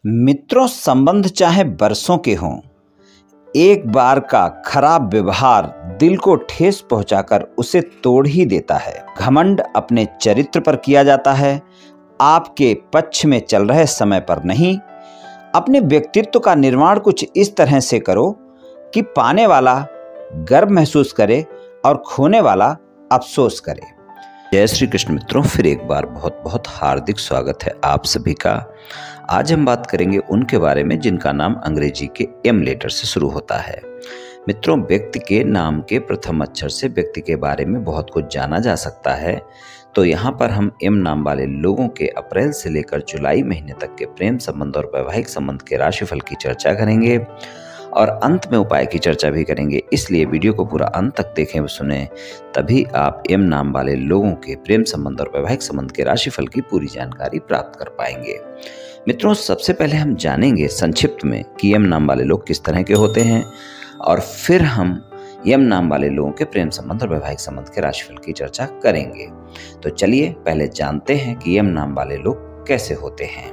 मित्रों, संबंध चाहे बरसों के हों, एक बार का खराब व्यवहार दिल को ठेस पहुंचाकर उसे तोड़ ही देता है। घमंड अपने चरित्र पर किया जाता है, आपके पक्ष में चल रहे समय पर नहीं। अपने व्यक्तित्व का निर्माण कुछ इस तरह से करो कि पाने वाला गर्व महसूस करे और खोने वाला अफसोस करे। जय श्री कृष्ण मित्रों, फिर एक बार बहुत बहुत हार्दिक स्वागत है आप सभी का। आज हम बात करेंगे उनके बारे में जिनका नाम अंग्रेजी के एम लेटर से शुरू होता है। मित्रों, व्यक्ति के नाम के प्रथम अक्षर से व्यक्ति के बारे में बहुत कुछ जाना जा सकता है। तो यहाँ पर हम एम नाम वाले लोगों के अप्रैल से लेकर जुलाई महीने तक के प्रेम संबंध और वैवाहिक संबंध के राशिफल की चर्चा करेंगे और अंत में उपाय की चर्चा भी करेंगे। इसलिए वीडियो को पूरा अंत तक देखें व सुने, तभी आप एम नाम वाले लोगों के प्रेम संबंध और वैवाहिक संबंध के राशिफल की पूरी जानकारी प्राप्त कर पाएंगे। मित्रों, सबसे पहले हम जानेंगे संक्षिप्त में कि एम नाम वाले लोग किस तरह के होते हैं और फिर हम एम नाम वाले लोगों के प्रेम संबंध और वैवाहिक संबंध के राशिफल की चर्चा करेंगे। तो चलिए पहले जानते हैं कि एम नाम वाले लोग कैसे होते हैं।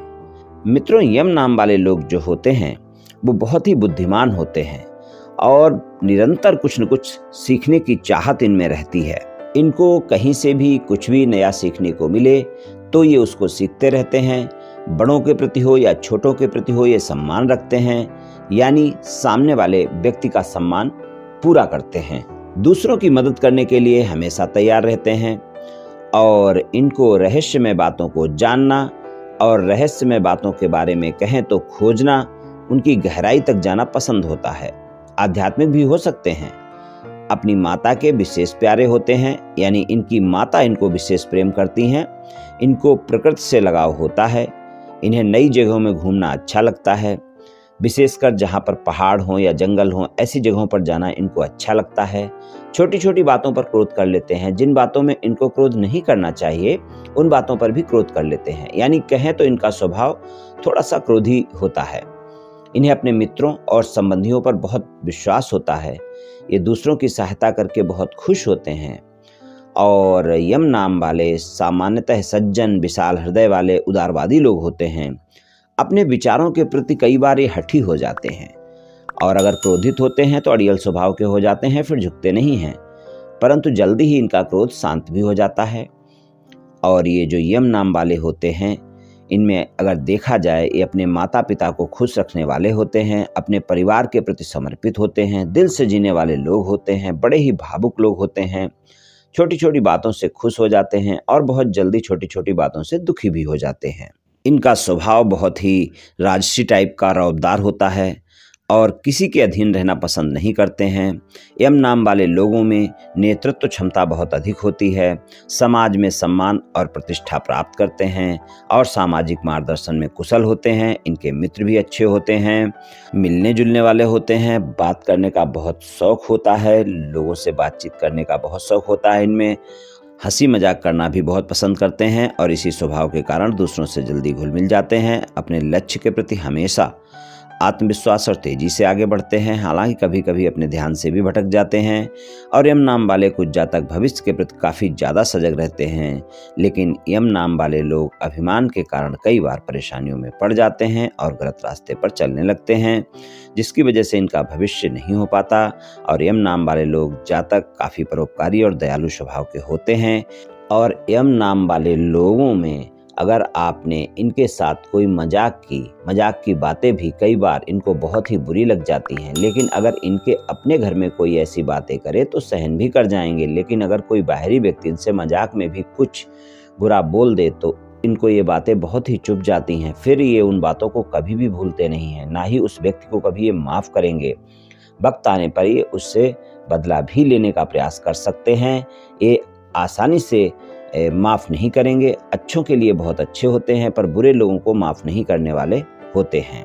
मित्रों, एम नाम वाले लोग जो होते हैं वो बहुत ही बुद्धिमान होते हैं और निरंतर कुछ न कुछ सीखने की चाहत इनमें रहती है। इनको कहीं से भी कुछ भी नया सीखने को मिले तो ये उसको सीखते रहते हैं। बड़ों के प्रति हो या छोटों के प्रति हो, ये सम्मान रखते हैं, यानी सामने वाले व्यक्ति का सम्मान पूरा करते हैं। दूसरों की मदद करने के लिए हमेशा तैयार रहते हैं और इनको रहस्यमय बातों को जानना और रहस्यमय बातों के बारे में कहें तो खोजना, उनकी गहराई तक जाना पसंद होता है। आध्यात्मिक भी हो सकते हैं। अपनी माता के विशेष प्यारे होते हैं, यानी इनकी माता इनको विशेष प्रेम करती हैं। इनको प्रकृति से लगाव होता है। इन्हें नई जगहों में घूमना अच्छा लगता है, विशेषकर जहाँ पर पहाड़ हों या जंगल हों, ऐसी जगहों पर जाना इनको अच्छा लगता है। छोटी छोटी बातों पर क्रोध कर लेते हैं। जिन बातों में इनको क्रोध नहीं करना चाहिए उन बातों पर भी क्रोध कर लेते हैं, यानी कहें तो इनका स्वभाव थोड़ा सा क्रोधी होता है। इन्हें अपने मित्रों और संबंधियों पर बहुत विश्वास होता है। ये दूसरों की सहायता करके बहुत खुश होते हैं और यम नाम वाले सामान्यतः सज्जन, विशाल हृदय वाले उदारवादी लोग होते हैं। अपने विचारों के प्रति कई बार ये हठी हो जाते हैं और अगर क्रोधित होते हैं तो अड़ियल स्वभाव के हो जाते हैं, फिर झुकते नहीं हैं, परंतु जल्दी ही इनका क्रोध शांत भी हो जाता है। और ये जो यम नाम वाले होते हैं, इनमें अगर देखा जाए, ये अपने माता पिता को खुश रखने वाले होते हैं, अपने परिवार के प्रति समर्पित होते हैं, दिल से जीने वाले लोग होते हैं, बड़े ही भावुक लोग होते हैं, छोटी छोटी बातों से खुश हो जाते हैं और बहुत जल्दी छोटी छोटी बातों से दुखी भी हो जाते हैं। इनका स्वभाव बहुत ही राजसी टाइप का रौबदार होता है और किसी के अधीन रहना पसंद नहीं करते हैं। एम नाम वाले लोगों में नेतृत्व क्षमता बहुत अधिक होती है, समाज में सम्मान और प्रतिष्ठा प्राप्त करते हैं और सामाजिक मार्गदर्शन में कुशल होते हैं। इनके मित्र भी अच्छे होते हैं, मिलने जुलने वाले होते हैं, बात करने का बहुत शौक होता है, लोगों से बातचीत करने का बहुत शौक होता है। इनमें हंसी मजाक करना भी बहुत पसंद करते हैं और इसी स्वभाव के कारण दूसरों से जल्दी घुल मिल जाते हैं। अपने लक्ष्य के प्रति हमेशा आत्मविश्वास और तेजी से आगे बढ़ते हैं, हालांकि कभी कभी अपने ध्यान से भी भटक जाते हैं। और यम नाम वाले कुछ जातक भविष्य के प्रति काफ़ी ज़्यादा सजग रहते हैं, लेकिन यम नाम वाले लोग अभिमान के कारण कई बार परेशानियों में पड़ जाते हैं और गलत रास्ते पर चलने लगते हैं, जिसकी वजह से इनका भविष्य नहीं हो पाता। और यम नाम वाले लोग जातक काफ़ी परोपकारी और दयालु स्वभाव के होते हैं। और यम नाम वाले लोगों में अगर आपने इनके साथ कोई मजाक की बातें भी कई बार इनको बहुत ही बुरी लग जाती हैं, लेकिन अगर इनके अपने घर में कोई ऐसी बातें करे तो सहन भी कर जाएंगे, लेकिन अगर कोई बाहरी व्यक्ति इनसे मजाक में भी कुछ बुरा बोल दे तो इनको ये बातें बहुत ही चुभ जाती हैं। फिर ये उन बातों को कभी भी भूलते नहीं हैं, ना ही उस व्यक्ति को कभी ये माफ़ करेंगे। वक्त आने पर ये उससे बदला भी लेने का प्रयास कर सकते हैं। ये आसानी से माफ़ नहीं करेंगे। अच्छों के लिए बहुत अच्छे होते हैं पर बुरे लोगों को माफ़ नहीं करने वाले होते हैं।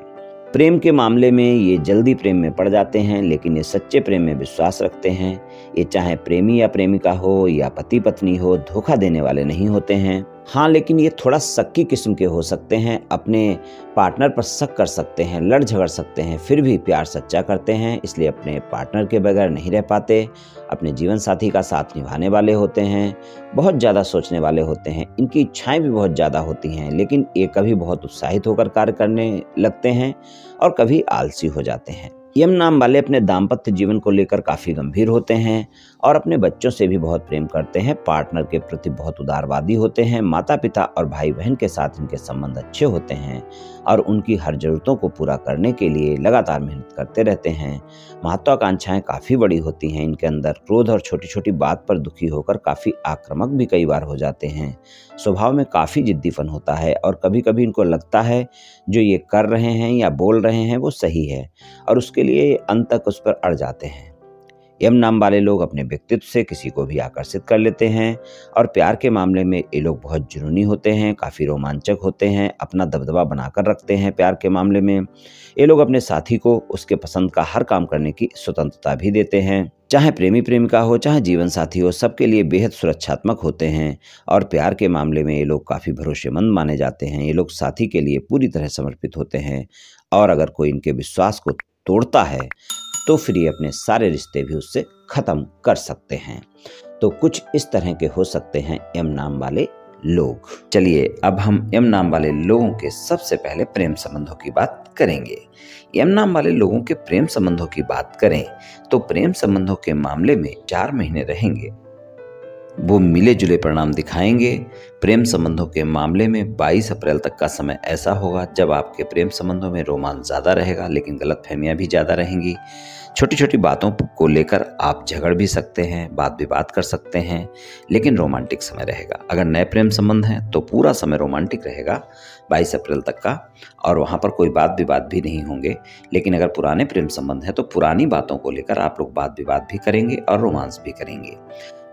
प्रेम के मामले में ये जल्दी प्रेम में पड़ जाते हैं, लेकिन ये सच्चे प्रेम में विश्वास रखते हैं। ये चाहे प्रेमी या प्रेमिका हो या पति पत्नी हो, धोखा देने वाले नहीं होते हैं। हाँ, लेकिन ये थोड़ा शक्की किस्म के हो सकते हैं, अपने पार्टनर पर शक कर सकते हैं, लड़ झगड़ सकते हैं, फिर भी प्यार सच्चा करते हैं, इसलिए अपने पार्टनर के बगैर नहीं रह पाते, अपने जीवन साथी का साथ निभाने वाले होते हैं, बहुत ज़्यादा सोचने वाले होते हैं, इनकी इच्छाएं भी बहुत ज़्यादा होती हैं, लेकिन ये कभी बहुत उत्साहित होकर कार्य करने लगते हैं और कभी आलसी हो जाते हैं। यम नाम वाले अपने दाम्पत्य जीवन को लेकर काफ़ी गंभीर होते हैं और अपने बच्चों से भी बहुत प्रेम करते हैं, पार्टनर के प्रति बहुत उदारवादी होते हैं, माता पिता और भाई बहन के साथ इनके संबंध अच्छे होते हैं और उनकी हर ज़रूरतों को पूरा करने के लिए लगातार मेहनत करते रहते हैं। महत्वाकांक्षाएं काफ़ी बड़ी होती हैं इनके अंदर, क्रोध और छोटी छोटी बात पर दुखी होकर काफ़ी आक्रामक भी कई बार हो जाते हैं। स्वभाव में काफ़ी जिद्दीपन होता है और कभी कभी इनको लगता है जो ये कर रहे हैं या बोल रहे हैं वो सही है और उसके लिए अंत तक उस पर अड़ जाते हैं। यम नाम वाले लोग अपने व्यक्तित्व से किसी को भी आकर्षित कर लेते हैं और प्यार के मामले में ये लोग बहुत जुनूनी होते हैं, काफ़ी रोमांचक होते हैं, अपना दबदबा बनाकर रखते हैं। प्यार के मामले में ये लोग अपने साथी को उसके पसंद का हर काम करने की स्वतंत्रता भी देते हैं, चाहे प्रेमी प्रेमिका हो चाहे जीवन साथी हो, सबके लिए बेहद सुरक्षात्मक होते हैं और प्यार के मामले में ये लोग काफ़ी भरोसेमंद माने जाते हैं। ये लोग साथी के लिए पूरी तरह समर्पित होते हैं और अगर कोई इनके विश्वास को तोड़ता है तो फिर ये अपने सारे रिश्ते भी उससे ख़त्म कर सकते हैं। तो कुछ इस तरह के हो सकते हैं यम नाम वाले लोग। चलिए अब हम यम नाम वाले लोगों के सबसे पहले प्रेम संबंधों की बात करेंगे। यम नाम वाले लोगों के प्रेम संबंधों की बात करें तो प्रेम संबंधों के मामले में 4 महीने रहेंगे, वो मिले जुले परिणाम दिखाएंगे। प्रेम संबंधों के मामले में 22 अप्रैल तक का समय ऐसा होगा जब आपके प्रेम संबंधों में रोमांस ज़्यादा रहेगा, लेकिन गलतफहमियां भी ज़्यादा रहेंगी। छोटी छोटी बातों को लेकर आप झगड़ भी सकते हैं, बात विवाद कर सकते हैं, लेकिन रोमांटिक समय रहेगा। अगर नए प्रेम संबंध हैं तो पूरा समय रोमांटिक रहेगा 22 अप्रैल तक का और वहाँ पर कोई बात विवाद भी नहीं होंगे। लेकिन अगर पुराने प्रेम संबंध हैं तो पुरानी बातों को लेकर आप लोग बात विवाद भी करेंगे और रोमांस भी करेंगे।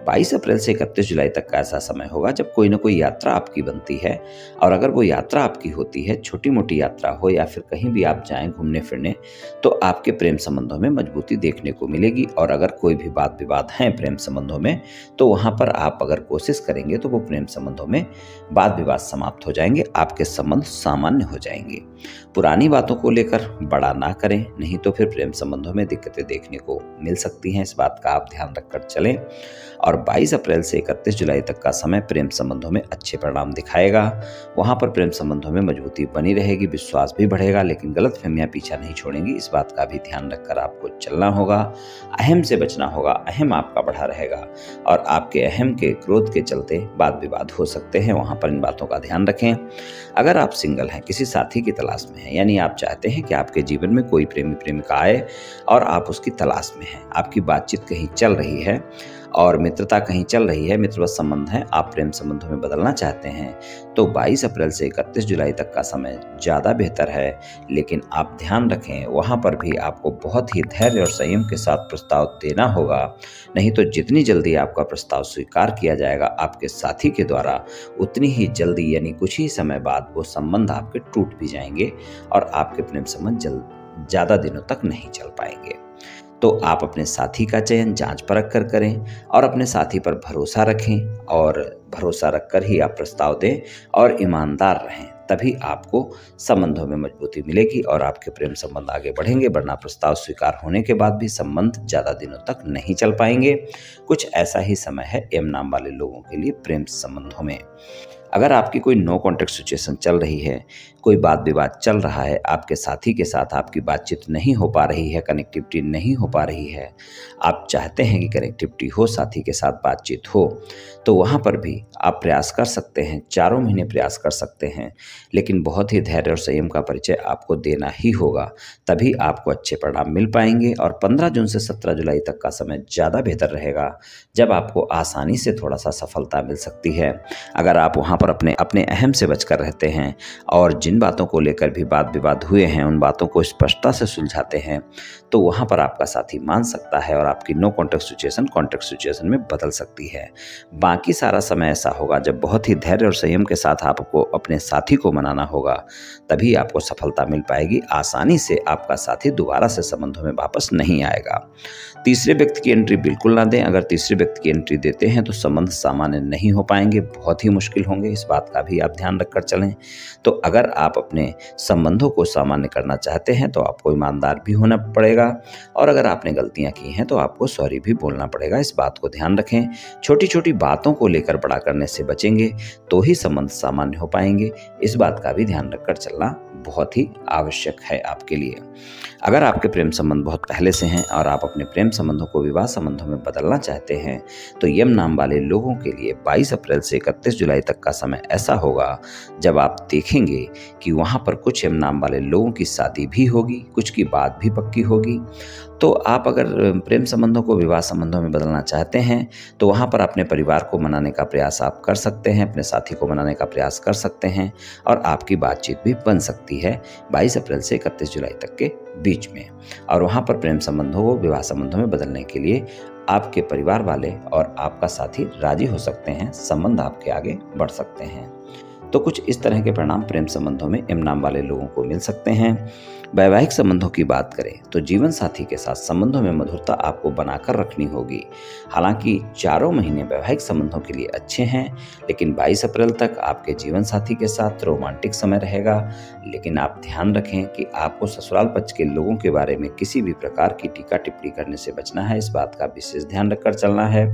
22 अप्रैल से 31 जुलाई तक का ऐसा समय होगा जब कोई ना कोई यात्रा आपकी बनती है और अगर वो यात्रा आपकी होती है, छोटी मोटी यात्रा हो या फिर कहीं भी आप जाएं घूमने फिरने, तो आपके प्रेम संबंधों में मजबूती देखने को मिलेगी। और अगर कोई भी बात विवाद है प्रेम संबंधों में तो वहाँ पर आप अगर कोशिश करेंगे तो वो प्रेम संबंधों में वाद विवाद समाप्त हो जाएंगे, आपके संबंध सामान्य हो जाएंगे। पुरानी बातों को लेकर बड़ा ना करें, नहीं तो फिर प्रेम संबंधों में दिक्कतें देखने को मिल सकती हैं। इस बात का आप ध्यान रखकर चलें। और 22 अप्रैल से 31 जुलाई तक का समय प्रेम संबंधों में अच्छे परिणाम दिखाएगा। वहाँ पर प्रेम संबंधों में मजबूती बनी रहेगी, विश्वास भी बढ़ेगा, लेकिन गलतफहमियां पीछा नहीं छोड़ेंगी। इस बात का भी ध्यान रखकर आपको चलना होगा। अहम से बचना होगा, अहम आपका बढ़ा रहेगा और आपके अहम के क्रोध के चलते वाद विवाद हो सकते हैं। वहाँ पर इन बातों का ध्यान रखें। अगर आप सिंगल हैं, किसी साथी की तलाश में हैं, यानी आप चाहते हैं कि आपके जीवन में कोई प्रेमी प्रेमिका आए और आप उसकी तलाश में हैं, आपकी बातचीत कहीं चल रही है और मित्रता कहीं चल रही है, मित्रवत संबंध है, आप प्रेम संबंधों में बदलना चाहते हैं, तो 22 अप्रैल से 31 जुलाई तक का समय ज़्यादा बेहतर है। लेकिन आप ध्यान रखें, वहाँ पर भी आपको बहुत ही धैर्य और संयम के साथ प्रस्ताव देना होगा, नहीं तो जितनी जल्दी आपका प्रस्ताव स्वीकार किया जाएगा आपके साथी के द्वारा, उतनी ही जल्दी यानी कुछ ही समय बाद वो संबंध आपके टूट भी जाएंगे और आपके प्रेम संबंध ज़्यादा दिनों तक नहीं चल पाएंगे। तो आप अपने साथी का चयन जांच परख कर करें और अपने साथी पर भरोसा रखें और भरोसा रखकर ही आप प्रस्ताव दें और ईमानदार रहें, तभी आपको संबंधों में मजबूती मिलेगी और आपके प्रेम संबंध आगे बढ़ेंगे। वरना प्रस्ताव स्वीकार होने के बाद भी संबंध ज़्यादा दिनों तक नहीं चल पाएंगे। कुछ ऐसा ही समय है एम नाम वाले लोगों के लिए प्रेम संबंधों में। अगर आपकी कोई नो कॉन्टैक्ट सिचुएशन चल रही है, कोई वाद विवाद चल रहा है, आपके साथी के साथ आपकी बातचीत नहीं हो पा रही है, कनेक्टिविटी नहीं हो पा रही है, आप चाहते हैं कि कनेक्टिविटी हो, साथी के साथ बातचीत हो, तो वहाँ पर भी आप प्रयास कर सकते हैं, 4 महीने प्रयास कर सकते हैं। लेकिन बहुत ही धैर्य और संयम का परिचय आपको देना ही होगा, तभी आपको अच्छे परिणाम मिल पाएंगे। और 15 जून से 17 जुलाई तक का समय ज़्यादा बेहतर रहेगा, जब आपको आसानी से थोड़ा सा सफलता मिल सकती है। अगर आप वहाँ पर अपने अहम से बचकर रहते हैं और जिन बातों को लेकर भी वाद विवाद हुए हैं उन बातों को स्पष्टता से सुलझाते हैं, तो वहाँ पर आपका साथी मान सकता है और आपकी no contact situation contact situation में बदल सकती है। बाकी सारा समय ऐसा होगा जब बहुत ही धैर्य और संयम के साथ आपको अपने साथी को मनाना होगा, तभी आपको सफलता मिल पाएगी। आसानी से आपका साथी दोबारा से संबंधों में वापस नहीं आएगा। तीसरे व्यक्ति की एंट्री बिल्कुल ना दें। अगर तीसरे व्यक्ति की एंट्री देते हैं तो संबंध सामान्य नहीं हो पाएंगे, बहुत ही मुश्किल होंगे। इस बात का भी आप ध्यान रखकर चलें। तो अगर आप अपने संबंधों को सामान्य करना चाहते हैं तो आपको ईमानदार भी होना पड़ेगा, और अगर आपने गलतियां की हैं तो आपको सॉरी भी बोलना पड़ेगा। इस बात को ध्यान रखें। छोटी छोटी बातों को लेकर बड़ा करने से बचेंगे तो ही संबंध सामान्य हो पाएंगे। इस बात का भी ध्यान रखकर चलना बहुत ही आवश्यक है आपके लिए। अगर आपके प्रेम संबंध बहुत पहले से हैं और आप अपने प्रेम संबंधों को विवाह संबंधों में बदलना चाहते हैं तो यम नाम वाले लोगों के लिए 22 अप्रैल से 31 जुलाई तक का समय ऐसा होगा जब आप देखेंगे कि वहाँ पर कुछ यम नाम वाले लोगों की शादी भी होगी, कुछ की बात भी पक्की होगी। तो आप अगर प्रेम संबंधों को विवाह संबंधों में बदलना चाहते हैं तो वहाँ पर अपने परिवार को मनाने का प्रयास आप कर सकते हैं, अपने साथी को मनाने का प्रयास कर सकते हैं और आपकी बातचीत भी बन सकती है 22 अप्रैल से 31 जुलाई तक के बीच में। और वहाँ पर प्रेम संबंधों को विवाह संबंधों में बदलने के लिए आपके परिवार वाले और आपका साथी राजी हो सकते हैं, संबंध आपके आगे बढ़ सकते हैं। तो कुछ इस तरह के परिणाम प्रेम संबंधों में एम नाम वाले लोगों को मिल सकते हैं। वैवाहिक संबंधों की बात करें तो जीवन साथी के साथ संबंधों में मधुरता आपको बनाकर रखनी होगी। हालांकि चारों महीने वैवाहिक संबंधों के लिए अच्छे हैं, लेकिन 22 अप्रैल तक आपके जीवन साथी के साथ रोमांटिक समय रहेगा। लेकिन आप ध्यान रखें कि आपको ससुराल पक्ष के लोगों के बारे में किसी भी प्रकार की टीका टिप्पणी करने से बचना है। इस बात का विशेष ध्यान रखकर चलना है।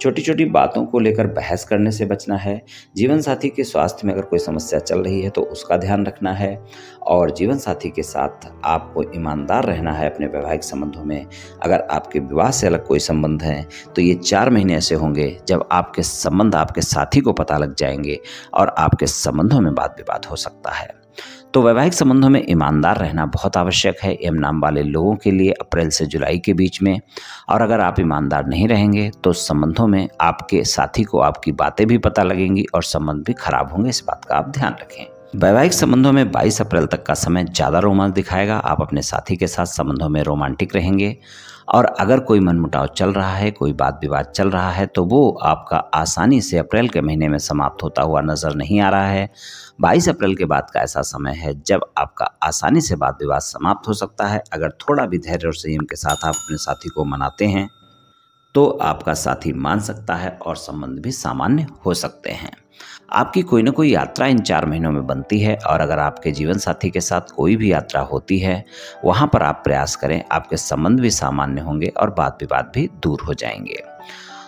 छोटी छोटी बातों को लेकर बहस करने से बचना है। जीवन साथी के स्वास्थ्य में अगर कोई समस्या चल रही है तो उसका ध्यान रखना है, और जीवन साथी के साथ आपको ईमानदार रहना है अपने वैवाहिक संबंधों में। अगर आपके विवाह से अलग कोई संबंध है तो ये 4 महीने ऐसे होंगे जब आपके संबंध आपके साथी को पता लग जाएंगे और आपके संबंधों में वाद विवाद हो सकता है। तो वैवाहिक संबंधों में ईमानदार रहना बहुत आवश्यक है एम नाम वाले लोगों के लिए अप्रैल से जुलाई के बीच में। और अगर आप ईमानदार नहीं रहेंगे तो संबंधों में आपके साथी को आपकी बातें भी पता लगेंगी और संबंध भी खराब होंगे। इस बात का आप ध्यान रखें। वैवाहिक संबंधों में 22 अप्रैल तक का समय ज़्यादा रोमांच दिखाएगा। आप अपने साथी के साथ संबंधों में रोमांटिक रहेंगे, और अगर कोई मनमुटाव चल रहा है, कोई वाद विवाद चल रहा है तो वो आपका आसानी से अप्रैल के महीने में समाप्त होता हुआ नजर नहीं आ रहा है। 22 अप्रैल के बाद का ऐसा समय है जब आपका आसानी से वाद विवाद समाप्त हो सकता है। अगर थोड़ा भी धैर्य और संयम के साथ आप अपने साथी को मनाते हैं तो आपका साथी मान सकता है और संबंध भी सामान्य हो सकते हैं। आपकी कोई ना कोई यात्रा इन 4 महीनों में बनती है, और अगर आपके जीवन साथी के साथ कोई भी यात्रा होती है वहाँ पर आप प्रयास करें, आपके संबंध भी सामान्य होंगे और वाद विवाद भी दूर हो जाएंगे।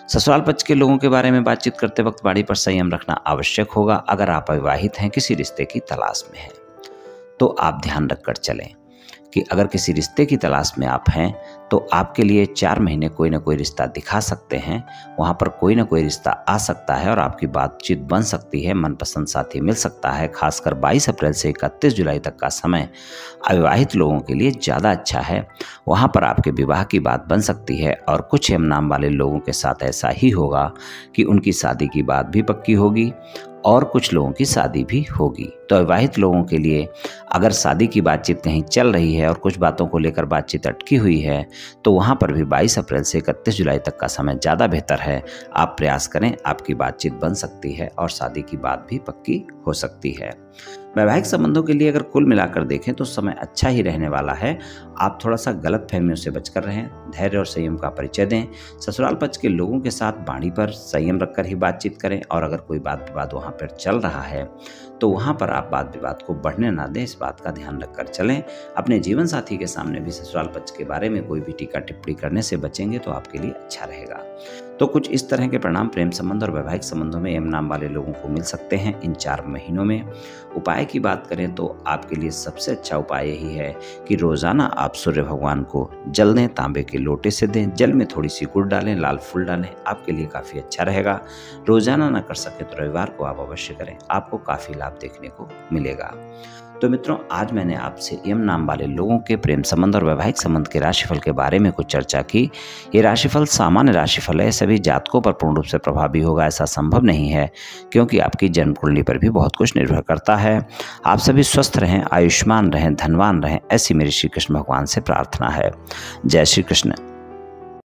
ससुराल पक्ष के लोगों के बारे में बातचीत करते वक्त वाणी पर संयम रखना आवश्यक होगा। अगर आप अविवाहित हैं, किसी रिश्ते की तलाश में हैं, तो आप ध्यान रखकर चलें कि अगर किसी रिश्ते की तलाश में आप हैं तो आपके लिए 4 महीने कोई ना कोई रिश्ता दिखा सकते हैं। वहाँ पर कोई ना कोई रिश्ता आ सकता है और आपकी बातचीत बन सकती है, मनपसंद साथी मिल सकता है। खासकर 22 अप्रैल से 31 जुलाई तक का समय अविवाहित लोगों के लिए ज़्यादा अच्छा है। वहाँ पर आपके विवाह की बात बन सकती है, और कुछ एम नाम वाले लोगों के साथ ऐसा ही होगा कि उनकी शादी की बात भी पक्की होगी और कुछ लोगों की शादी भी होगी। तो अविवाहित लोगों के लिए अगर शादी की बातचीत कहीं चल रही है और कुछ बातों को लेकर बातचीत अटकी हुई है तो वहाँ पर भी 22 अप्रैल से 31 जुलाई तक का समय ज़्यादा बेहतर है। आप प्रयास करें, आपकी बातचीत बन सकती है और शादी की बात भी पक्की हो सकती है। वैवाहिक संबंधों के लिए अगर कुल मिलाकर देखें तो समय अच्छा ही रहने वाला है। आप थोड़ा सा गलत फहमियों से बचकर रहें, धैर्य और संयम का परिचय दें। ससुराल पक्ष के लोगों के साथ वाणी पर संयम रखकर ही बातचीत करें, और अगर कोई वाद विवाद वहाँ पर चल रहा है तो वहाँ पर आप वाद विवाद को बढ़ने ना दें। इस बात का ध्यान रखकर चलें। अपने जीवन साथी के सामने भी ससुराल पक्ष के बारे में कोई भी टीका टिप्पणी करने से बचेंगे तो आपके लिए अच्छा रहेगा। तो कुछ इस तरह के परिणाम प्रेम संबंध और वैवाहिक संबंधों में एम नाम वाले लोगों को मिल सकते हैं इन 4 महीनों में। उपाय की बात करें तो आपके लिए सबसे अच्छा उपाय यही है कि रोजाना आप सूर्य भगवान को जल दें, तांबे के लोटे से दें, जल में थोड़ी सी गुड़ डालें, लाल फूल डालें, आपके लिए काफ़ी अच्छा रहेगा। रोजाना ना कर सके तो रविवार को आप अवश्य करें, आपको काफ़ी लाभ देखने को मिलेगा। तो मित्रों, आज मैंने आपसे यम नाम वाले लोगों के प्रेम संबंध और वैवाहिक संबंध के राशिफल के बारे में कुछ चर्चा की। ये राशिफल सामान्य राशिफल है, सभी जातकों पर पूर्ण रूप से प्रभावी होगा ऐसा संभव नहीं है, क्योंकि आपकी जन्म कुंडली पर भी बहुत कुछ निर्भर करता है। आप सभी स्वस्थ रहें, आयुष्मान रहें, धनवान रहें, ऐसी मेरी श्री कृष्ण भगवान से प्रार्थना है। जय श्री कृष्ण।